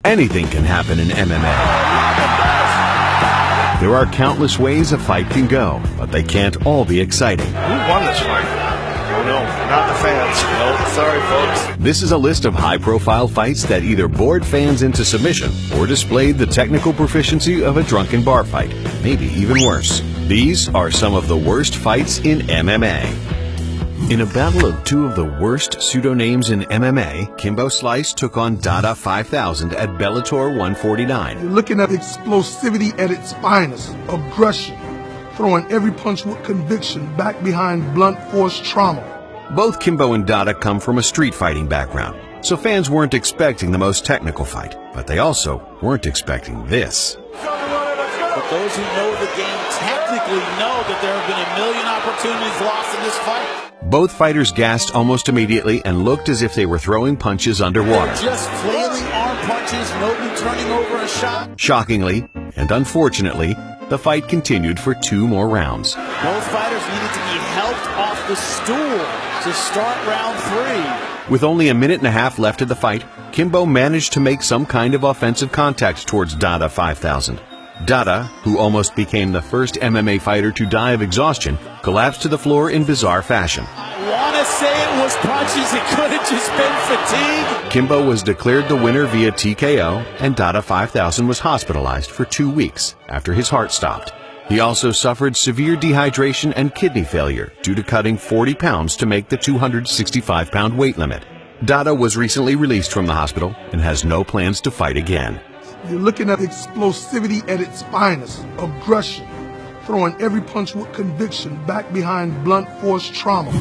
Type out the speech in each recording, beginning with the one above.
Anything can happen in MMA. There are countless ways a fight can go, but they can't all be exciting. Who won this fight? Oh no, not the fans. No, sorry folks. This is a list of high-profile fights that either bored fans into submission or displayed the technical proficiency of a drunken bar fight, maybe even worse. These are some of the worst fights in MMA. In a battle of two of the worst pseudo-names in MMA, Kimbo Slice took on Dada 5000 at Bellator 149. You're looking at explosivity at its finest, aggression, throwing every punch with conviction back behind blunt force trauma. Both Kimbo and Dada come from a street fighting background, so fans weren't expecting the most technical fight, but they also weren't expecting this. But those who know the game technically know that there have been a million opportunities lost in this fight. Both fighters gassed almost immediately and looked as if they were throwing punches underwater. Just flailing arm punches, nobody turning over a shot. Shockingly, and unfortunately, the fight continued for 2 more rounds. Both fighters needed to be helped off the stool to start round 3. With only a minute and a half left of the fight, Kimbo managed to make some kind of offensive contact towards Dada 5000. Dada, who almost became the first MMA fighter to die of exhaustion, collapsed to the floor in bizarre fashion. I want to say it was punches, it could have just been fatigue. Kimbo was declared the winner via TKO, and Dada 5000 was hospitalized for 2 weeks after his heart stopped. He also suffered severe dehydration and kidney failure due to cutting 40 pounds to make the 265-pound weight limit. Dada was recently released from the hospital and has no plans to fight again. You're looking at explosivity at its finest, aggression, throwing every punch with conviction back behind blunt force trauma.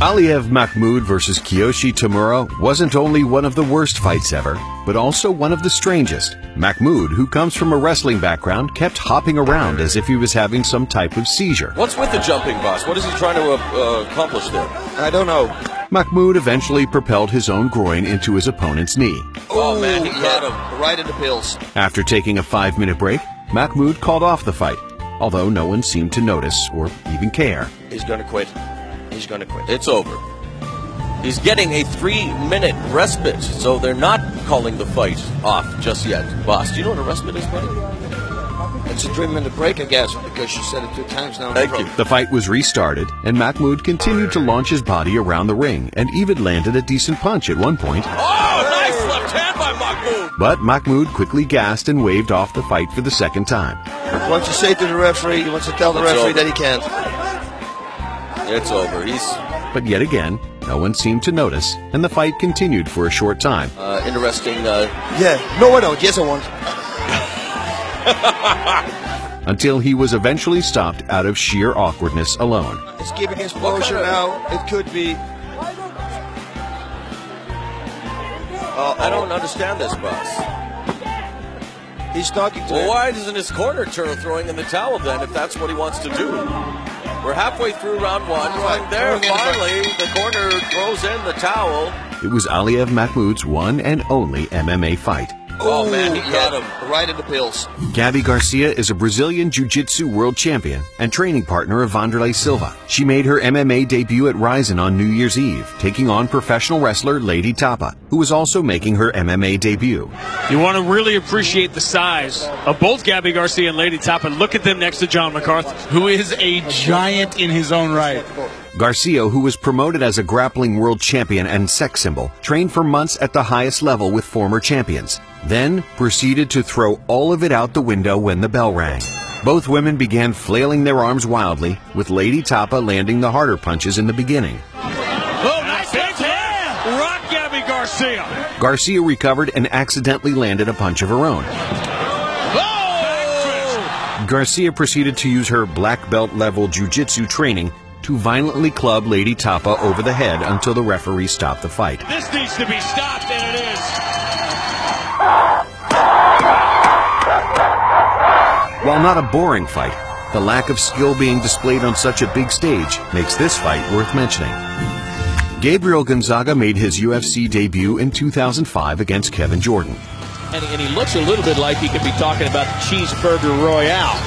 Aliyev Mahmoud versus Kiyoshi Tamura wasn't only one of the worst fights ever, but also one of the strangest. Mahmoud, who comes from a wrestling background, kept hopping around as if he was having some type of seizure. What's with the jumping, boss? What is he trying to accomplish there? I don't know. Mahmoud eventually propelled his own groin into his opponent's knee. Oh man, he got him right in the pills. After taking a 5-minute break, Mahmoud called off the fight, although no one seemed to notice or even care. He's gonna quit. He's gonna quit. It's over. He's getting a 3-minute respite, so they're not calling the fight off just yet. Boss, do you know what a respite is, buddy? It's a 3-minute break, I guess, because you said it 2 times now. Thank you. The fight was restarted, and Mahmoud continued to launch his body around the ring and even landed a decent punch at one point. Oh, nice left hand by Mahmoud! But Mahmoud quickly gassed and waved off the fight for the second time. Once you say to the referee, he wants to tell the referee that he can't. It's over. But yet again, no one seemed to notice, and the fight continued for a short time. Interesting. Yeah. No, I don't. Yes, I want. Until he was eventually stopped out of sheer awkwardness alone. It's giving exposure now. It could be. I don't understand this, boss. He's talking to Well, him. why isn't his corner throwing in the towel then, if that's what he wants to do? We're halfway through round 1. Right there, finally, the corner throws in the towel. It was Aliyev Mahmoud's one and only MMA fight. Oh, man, he got him right in the pills. Gabi Garcia is a Brazilian Jiu-Jitsu world champion and training partner of Vanderlei Silva. She made her MMA debut at Rizin on New Year's Eve, taking on professional wrestler Lady Tapa, who was also making her MMA debut. You want to really appreciate the size of both Gabi Garcia and Lady Tapa. Look at them next to John McCarthy, who is a giant in his own right. Garcia, who was promoted as a grappling world champion and sex symbol, trained for months at the highest level with former champions, then proceeded to throw all of it out the window when the bell rang. Both women began flailing their arms wildly, with Lady Tapa landing the harder punches in the beginning. Oh, nice left hand! Rock Gabi Garcia! Garcia recovered and accidentally landed a punch of her own. Oh! Garcia proceeded to use her black belt level jiu-jitsu training to violently club Lady Tapa over the head until the referee stopped the fight. This needs to be stopped, and it is. While not a boring fight, the lack of skill being displayed on such a big stage makes this fight worth mentioning. Gabriel Gonzaga made his UFC debut in 2005 against Kevin Jordan. And he looks a little bit like he could be talking about the Cheeseburger Royale.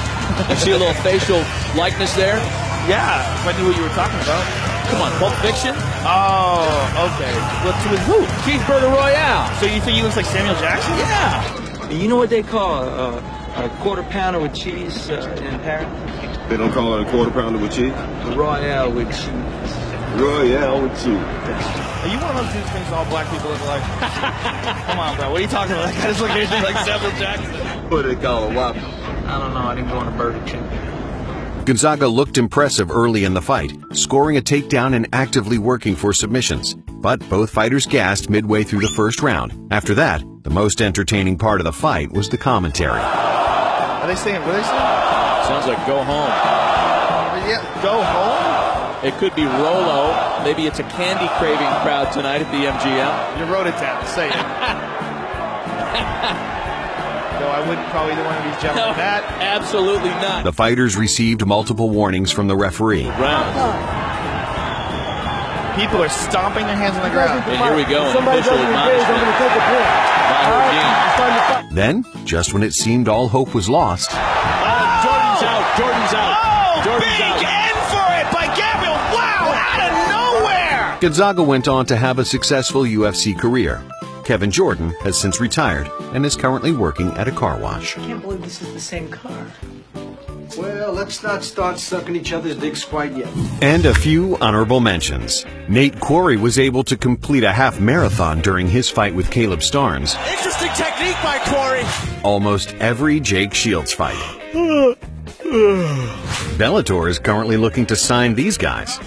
You see a little facial likeness there? Yeah, if I knew what you were talking about. Come on, Pulp Fiction. Oh, okay. With who? Cheeseburger Royale. So you think he looks like Samuel Jackson? Yeah. You know what they call a quarter pounder with cheese in Paris? They don't call it a quarter pounder with cheese? A Royale with cheese. Royale with cheese. Are you one of those dudes thinks all black people look alike? Come on, bro. What are you talking about? That guy just looks like Samuel Jackson. What do they call a Whopper? I don't know. I didn't go on a Burger King. Gonzaga looked impressive early in the fight, scoring a takedown and actively working for submissions. But both fighters gassed midway through the first round. After that, the most entertaining part of the fight was the commentary. Are they saying, what are they saying? Sounds like go home. Yeah, go home? It could be Rolo. Maybe it's a candy craving crowd tonight at the MGM. You wrote it down. Say it. No, I wouldn't call either one of these gentlemen No, that. absolutely not. The fighters received multiple warnings from the referee. Round. People are stomping their hands on the ground. And here we go. An official admonishment by Houdin. Then, just when it seemed all hope was lost, Jordan's out. Jordan's out. Oh, Jordan's big out. end for it by Gabriel. Wow, out of nowhere. Gonzaga went on to have a successful UFC career. Kevin Jordan has since retired and is currently working at a car wash. I can't believe this is the same car. Well, let's not start sucking each other's dicks quite yet. And a few honorable mentions. Nate Quarry was able to complete a half marathon during his fight with Caleb Starnes. Interesting technique by Corey. Almost every Jake Shields fight. Bellator is currently looking to sign these guys.